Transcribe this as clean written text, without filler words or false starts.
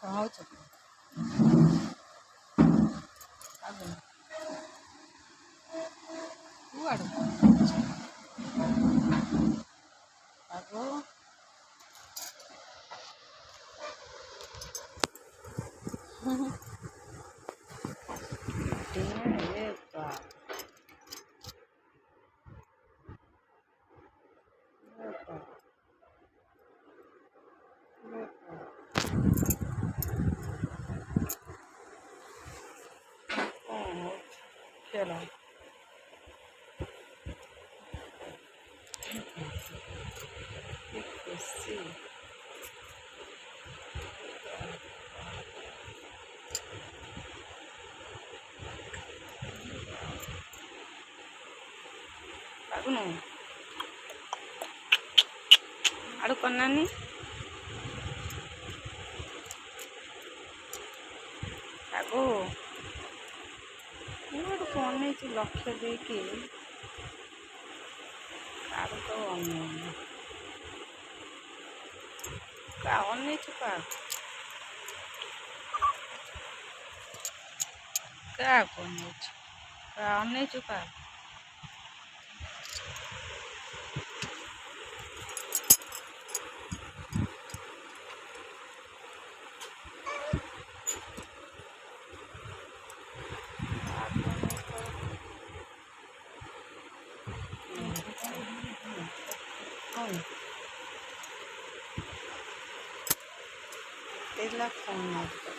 ହଉଛ କୁଆଡ଼େ ଆଗ चलो खुशी ଆଗୁନ ଆଡ଼ୁ କନାନି ଆଗୁ ମୁଁ ଅନେଇଛି ଲକ୍ଷ୍ୟ ଦେଇକି ଆଡ଼ୁ ତ ଅନେଇନି ଅନେଇଛୁ କାହାକୁ ଅନେଇଛୁ କାହାକୁ तेला फोन